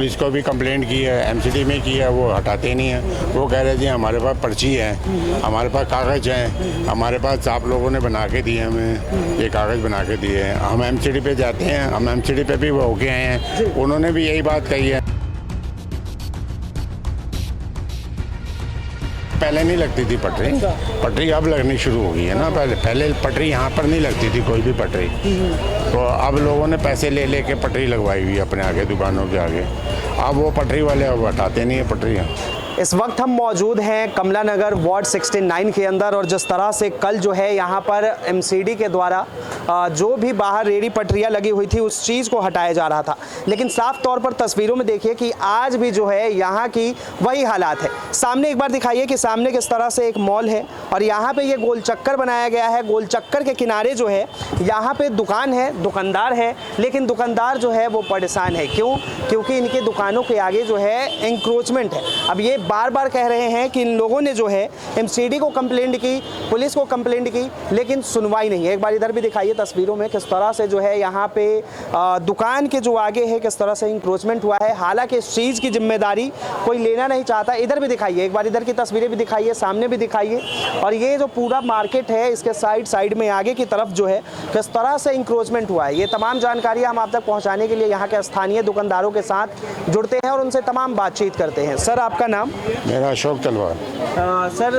Police को भी complaint की है, एमसीडी में की है, वो हटाते नहीं हैं। वो कह रहे जी हमारे पास पर्ची है, हमारे पास कागज़ हैं, हमारे पास आप लोगों ने बना के दिए, हमें ये कागज़ बना के दिए हैं। हम एमसीडी पे जाते हैं, हम एमसीडी पे भी वो होके आए हैं, उन्होंने भी यही बात कही है। पहले नहीं लगती थी पटरी, पटरी अब लगनी शुरू हो गई है ना। पहले पटरी यहाँ पर नहीं लगती थी कोई भी पटरी, तो अब लोगों ने पैसे ले लेके पटरी लगवाई हुई है अपने आगे, दुकानों के आगे। अब वो पटरी वाले अब हटाते नहीं है पटरियाँ। इस वक्त हम मौजूद हैं कमला नगर वार्ड 69 के अंदर, और जिस तरह से कल जो है यहाँ पर एमसीडी के द्वारा जो भी बाहर रेहड़ी पटरियाँ लगी हुई थी उस चीज़ को हटाया जा रहा था, लेकिन साफ तौर पर तस्वीरों में देखिए कि आज भी जो है यहाँ की वही हालात है। सामने एक बार दिखाइए कि सामने किस तरह से एक मॉल है और यहाँ पे ये गोल चक्कर बनाया गया है। गोल चक्कर के किनारे जो है यहाँ पे दुकान है, दुकानदार है, लेकिन दुकानदार जो है वो परेशान है। क्यों? क्योंकि इनके दुकानों के आगे जो है इंक्रोचमेंट है। अब ये बार बार कह रहे हैं कि इन लोगों ने जो है एमसीडी को कंप्लेंट की, पुलिस को कंप्लेंट की, लेकिन सुनवाई नहीं है। एक बार इधर भी दिखाइए तस्वीरों में किस तरह से जो है यहाँ पे दुकान के जो आगे है किस तरह से इंक्रोचमेंट हुआ है। हालांकि इस चीज़ की जिम्मेदारी कोई लेना नहीं चाहता। इधर भी दिखाइए, एक बार इधर की तस्वीरें भी दिखाइए, सामने भी दिखाइए। और ये जो पूरा मार्केट है इसके साइड में आगे की तरफ जो है किस तरह से इंक्रोचमेंट हुआ है, ये तमाम जानकारियाँ हम आप तक पहुँचाने के लिए यहाँ के स्थानीय दुकानदारों के साथ जुड़ते हैं और उनसे तमाम बातचीत करते हैं। सर, आपका नाम? मेरा अशोक तलवार। सर,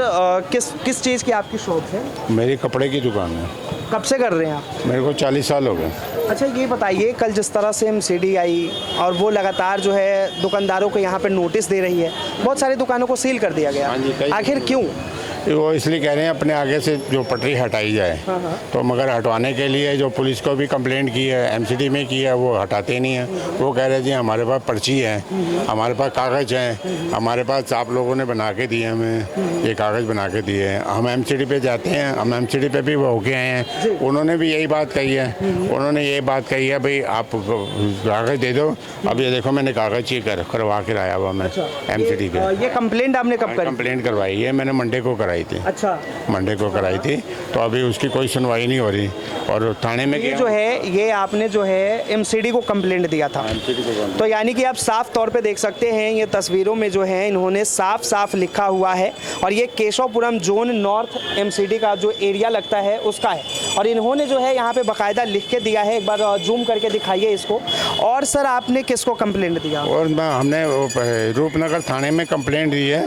किस चीज़ की आपकी शॉप है? मेरी कपड़े की दुकान है। कब से कर रहे हैं आप? मेरे को 40 साल हो गए। अच्छा, ये बताइए कल जिस तरह से एमसीडी आई और वो लगातार जो है दुकानदारों को यहाँ पे नोटिस दे रही है, बहुत सारी दुकानों को सील कर दिया गया, आखिर क्यों? वो इसलिए कह रहे हैं अपने आगे से जो पटरी हटाई जाए। तो मगर हटवाने के लिए जो पुलिस को भी कंप्लेंट की है, एमसीडी में की है, वो हटाते नहीं हैं। वो कह रहे जी हमारे पास पर्ची है, हमारे पास कागज़ हैं, हमारे पास आप लोगों ने बना के दिए, हमें ये कागज़ बना के दिए हैं। हम एमसीडी पे जाते हैं, हम एमसीडी पे भी वो होके आए हैं, उन्होंने भी यही बात कही है। उन्होंने ये बात कही है भाई आप कागज़ दे दो। अब ये देखो मैंने कागज़ ये करवा के लाया हुआ मैं एमसीडी पे। ये कंप्लेंट आपने कब करी? कंप्लेंट करवाई है मैंने, मंडे को कराई थी। अच्छा, मंडे को कराई थी, तो अभी उसकी कोई सुनवाई नहीं हो रही। और थाने में ये जो है ये आपने जो है एमसीडी को कंप्लेंट दिया था, तो यानी कि आप साफ तौर पे देख सकते हैं ये तस्वीरों में जो है इन्होंने साफ साफ लिखा हुआ है, और ये केशवपुरम जोन नॉर्थ एमसीडी का जो एरिया लगता है उसका है, और इन्होंने जो है यहाँ पे बाकायदा लिख के दिया है। एक बार जूम करके दिखाइए इसको। और सर, आपने किसको कंप्लेंट दिया? और हमने रूपनगर थाने में कंप्लेंट दी है,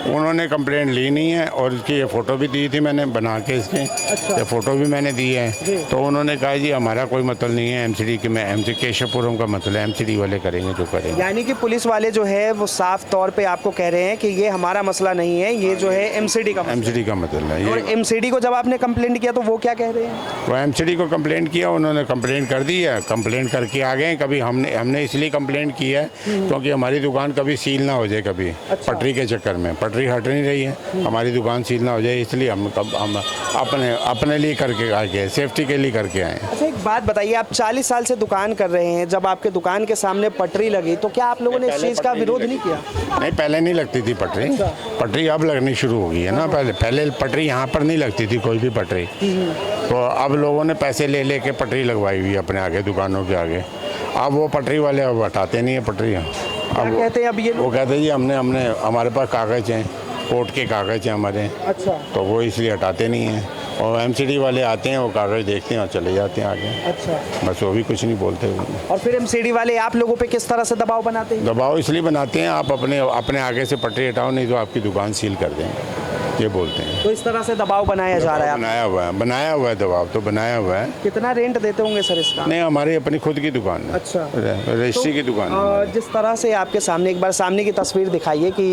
उन्होंने कंप्लेंट ली नहीं है। और इसकी ये फ़ोटो भी दी थी मैंने बना के इसके। ये फ़ोटो भी मैंने दी है, तो उन्होंने कहा जी हमारा कोई मतलब नहीं है एमसीडी के, मैं एमसी केशवपुरम का मतलब है, एमसीडी वाले करेंगे जो करेंगे। यानी कि पुलिस वाले जो है वो साफ तौर पे आपको कह रहे हैं कि ये हमारा मसला नहीं है, ये जो है एमसीडी का मतलब है। और एमसीडी को जब आपने कंप्लेंट किया तो वो क्या कह रहे हैं? वो एमसीडी को कंप्लेंट किया, उन्होंने कंप्लेंट कर दी है, कंप्लेंट करके आ गए। कभी हमने इसलिए कंप्लेंट की है क्योंकि हमारी दुकान कभी सील ना हो जाए, कभी पटरी के चक्कर में पटरी हट नहीं रही है, हमारी दुकान सील ना हो जाए, इसलिए हम अपने लिए करके आए गए, सेफ्टी के लिए करके आए। अच्छा, एक बात बताइए, आप 40 साल से दुकान कर रहे हैं, जब आपके दुकान के सामने पटरी लगी तो क्या आप लोगों ने इस चीज़ का विरोध नहीं किया? नहीं, पहले नहीं लगती थी पटरी, पटरी अब लगनी शुरू हो गई है ना। पहले पटरी यहाँ पर नहीं लगती थी कोई भी पटरी, तो अब लोगों ने पैसे ले लेके पटरी लगवाई हुई है अपने आगे, दुकानों के आगे। अब वो पटरी वाले अब हटाते नहीं है पटरियाँ। अब कहते हैं अब ये वो कहते हैं जी हमने हमारे पास कागज़ हैं, कोर्ट के कागज़ हैं हमारे। अच्छा, तो वो इसलिए हटाते नहीं हैं। और एमसीडी वाले आते हैं, वो कागज़ देखते हैं और चले जाते हैं आगे। अच्छा, बस वो भी कुछ नहीं बोलते। और फिर एमसीडी वाले आप लोगों पे किस तरह से दबाव बनाते हैं? दबाव इसलिए बनाते हैं आप अपने आगे से पटरी हटाओ, नहीं तो आपकी दुकान सील कर देंगे, ये बोलते हैं। तो इस तरह से दबाव बनाया जा रहा है? बनाया हुआ है दबाव तो बनाया हुआ है। कितना रेंट देते होंगे सर इसका? नहीं, हमारी अपनी खुद की दुकान है। अच्छा, रजिस्ट्री की दुकान है। जिस तरह से आपके सामने, एक बार सामने की तस्वीर दिखाइए कि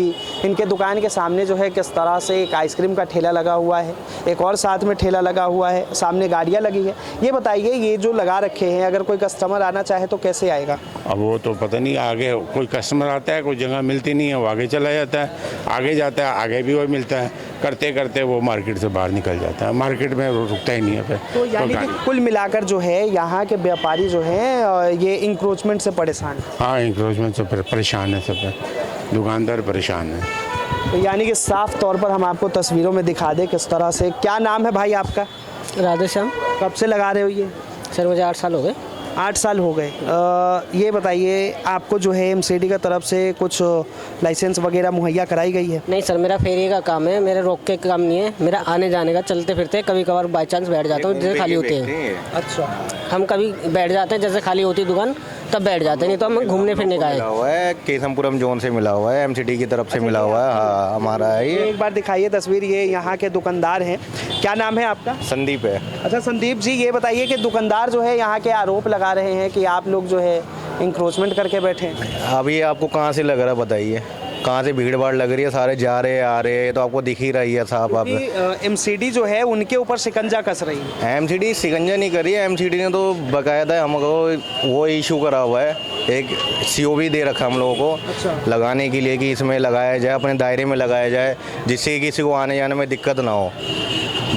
इनके दुकान के सामने जो है किस तरह से एक आइसक्रीम का ठेला लगा हुआ है, एक और साथ में ठेला लगा हुआ है, सामने गाड़ियाँ लगी है। ये बताइए, ये जो लगा रखे हैं, अगर कोई कस्टमर आना चाहे तो कैसे आएगा? अब वो तो पता नहीं, आगे कोई कस्टमर आता है, कोई जगह मिलती नहीं है, वो आगे चला जाता है, आगे जाता है, आगे भी वो मिलता है, करते करते वो मार्केट से बाहर निकल जाता है, मार्केट में रुकता ही नहीं है फिर। तो यानी कि कुल मिलाकर जो है यहाँ के व्यापारी जो हैं ये इंक्रोचमेंट से परेशान है? हाँ, इंक्रोचमेंट से परेशान है, सब दुकानदार परेशान है। तो यानी कि साफ तौर पर हम आपको तस्वीरों में दिखा दें किस तरह से। क्या नाम है भाई आपका? राधेश्याम। कब से लगा रहे हो ये? सर मुझे 8 साल हो गए। 8 साल हो गए। ये बताइए, आपको जो है एमसीडी का तरफ से कुछ लाइसेंस वगैरह मुहैया कराई गई है? नहीं सर, मेरा फेरी का काम है, मेरे रोक के काम नहीं है, मेरा आने जाने का, चलते फिरते कभी कभार बाई चांस बैठ जाता हूँ जैसे खाली होते हैं। अच्छा, हम कभी बैठ जाते हैं जैसे खाली होती है दुकान तब बैठ जाते हैं, नहीं तो हम घूमने फिरने का मिला है। हुआ है, केशमपुरम जोन से मिला हुआ है, एमसीडी की तरफ से मिला हुआ है। हाँ, हमारा है ये ये। एक बार दिखाइए तस्वीर, ये यहाँ के दुकानदार हैं। क्या नाम है आपका? संदीप है। अच्छा संदीप जी, ये बताइए कि दुकानदार जो है यहाँ के आरोप लगा रहे हैं कि आप लोग जो है इंक्रोचमेंट करके बैठे हैं। अभी आपको कहाँ से लग रहा है बताइए, कहाँ से भीड़ भाड़ लग रही है? सारे जा रहे आ रहे हैं, तो आपको दिख ही रही है साहब। आप एमसीडी जो है उनके ऊपर शिकंजा कस रही है। एमसीडी शिकंजा नहीं करी है, एमसीडी ने तो बकायदा हमको वो इशू करा हुआ है, एक सीओवी दे रखा हम लोगों को अच्छा। लगाने के लिए कि इसमें लगाया जाए, अपने दायरे में लगाया जाए, जिससे किसी को आने जाने में दिक्कत ना हो।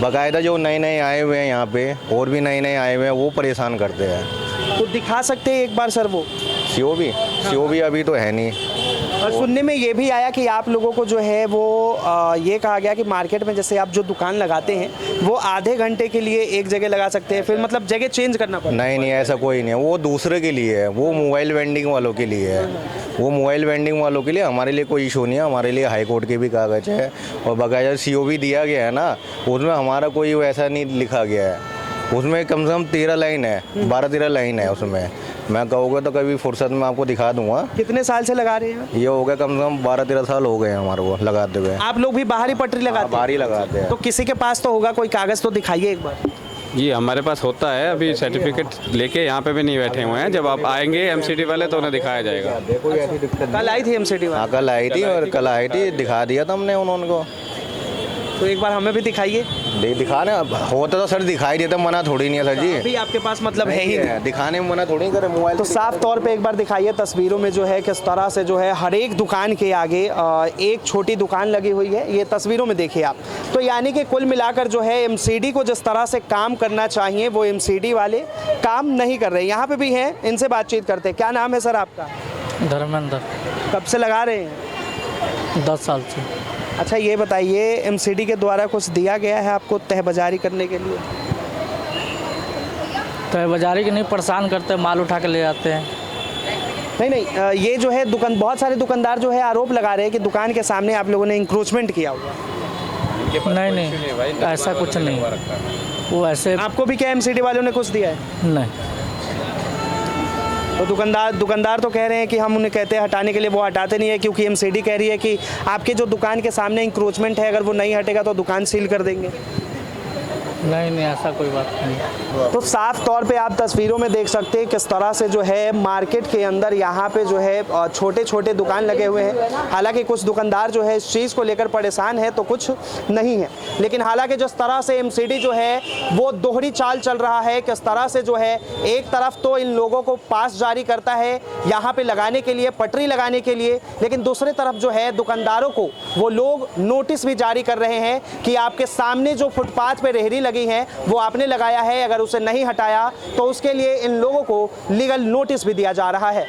बाकायदा जो नए नए आए हुए हैं यहाँ पे, और भी नए नए आए हुए हैं, वो परेशान करते हैं। तो दिखा सकते हैं एक बार सर वो? सीओवी अभी तो है नहीं। और सुनने में ये भी आया कि आप लोगों को जो है वो ये कहा गया कि मार्केट में जैसे आप जो दुकान लगाते हैं वो आधे घंटे के लिए एक जगह लगा सकते हैं, फिर मतलब जगह चेंज करना पड़ता है। नहीं, ऐसा कोई नहीं है, वो दूसरे के लिए है, वो मोबाइल वेंडिंग वालों के लिए है। वो मोबाइल वेंडिंग वालों के लिए, हमारे लिए कोई इशू नहीं है। हमारे लिए हाई कोर्ट के भी कागज है और बाकायदा सीओवी दिया गया है ना, उसमें हमारा कोई वैसा नहीं लिखा गया है। उसमें कम से कम 13 लाइन है, 12-13 लाइन है उसमें। मैं कहूँगा तो कभी फुर्सत में आपको दिखा दूंगा। कितने साल से लगा रहे हैं? ये हो गया कम से कम 12-13 साल हो गए हैं हमारे को लगाते हुए। आप लोग भी बाहरी पटरी लगाते हैं? बाहरी लगाते हैं। तो किसी के पास तो होगा कोई कागज, तो दिखाइए एक बार। जी हमारे पास होता है, अभी सर्टिफिकेट लेके यहाँ पे भी नहीं बैठे हुए हैं। जब आप आएंगे एमसीडी वाले तो उन्हें दिखाया जाएगा। देखो ऐसी दिक्कत कल आई थी एमसीडी हाँ, वाला? कल आई थी, और कल आई थी, दिखा दिया था हमने उन्होंने को। तो एक बार हमें भी दिखाइए। दिखाने होता तो सर दिखाई देता, मना थोड़ी नहीं है सर जी। अभी आपके पास मतलब है ही नहीं। दिखाने में मना थोड़ी करे मोबाइल। तो साफ तौर पे एक बार दिखाइए तस्वीरों में जो है किस तरह से जो है हर एक दुकान के आगे एक छोटी दुकान लगी हुई है। ये तस्वीरों में देखिए आप। तो यानी कि कुल मिलाकर जो है एमसीडी को जिस तरह से काम करना चाहिए वो एमसीडी वाले काम नहीं कर रहे। यहाँ पे भी हैं, इनसे बातचीत करते हैं। क्या नाम है सर आपका? धर्मेंद्र। कब से लगा रहे हैं? 10 साल से। अच्छा ये बताइए, एमसीडी के द्वारा कुछ दिया गया है आपको तहबाजारी करने के लिए? तो बाजारी के नहीं परेशान करते, माल उठा के ले जाते हैं। नहीं, ये जो है बहुत सारे दुकानदार जो है आरोप लगा रहे हैं कि दुकान के सामने आप लोगों ने इंक्रोचमेंट किया हुआ। नहीं, ऐसा कुछ नहीं। वो ऐसे आपको भी क्या एमसीडी वालों ने कुछ दिया है? नहीं। तो दुकानदार तो कह रहे हैं कि हम उन्हें कहते हैं हटाने के लिए, वो हटाते नहीं है, क्योंकि एमसीडी कह रही है कि आपके जो दुकान के सामने इंक्रोचमेंट है, अगर वो नहीं हटेगा तो दुकान सील कर देंगे। नहीं, ऐसा कोई बात नहीं। तो साफ तौर पे आप तस्वीरों में देख सकते हैं किस तरह से जो है मार्केट के अंदर यहाँ पे जो है छोटे छोटे दुकान लगे हुए हैं। हालांकि कुछ दुकानदार जो है इस चीज़ को लेकर परेशान है तो कुछ नहीं है, लेकिन हालांकि जिस तरह से एमसीडी जो है वो दोहरी चाल चल रहा है, किस तरह से जो है एक तरफ तो इन लोगों को पास जारी करता है यहाँ पे लगाने के लिए, पटरी लगाने के लिए, लेकिन दूसरी तरफ जो है दुकानदारों को वो लोग नोटिस भी जारी कर रहे हैं कि आपके सामने जो फुटपाथ पे रेहड़ी लगी है वो आपने लगाया है, अगर उसे नहीं हटाया तो उसके लिए इन लोगों को लीगल नोटिस भी दिया जा रहा है।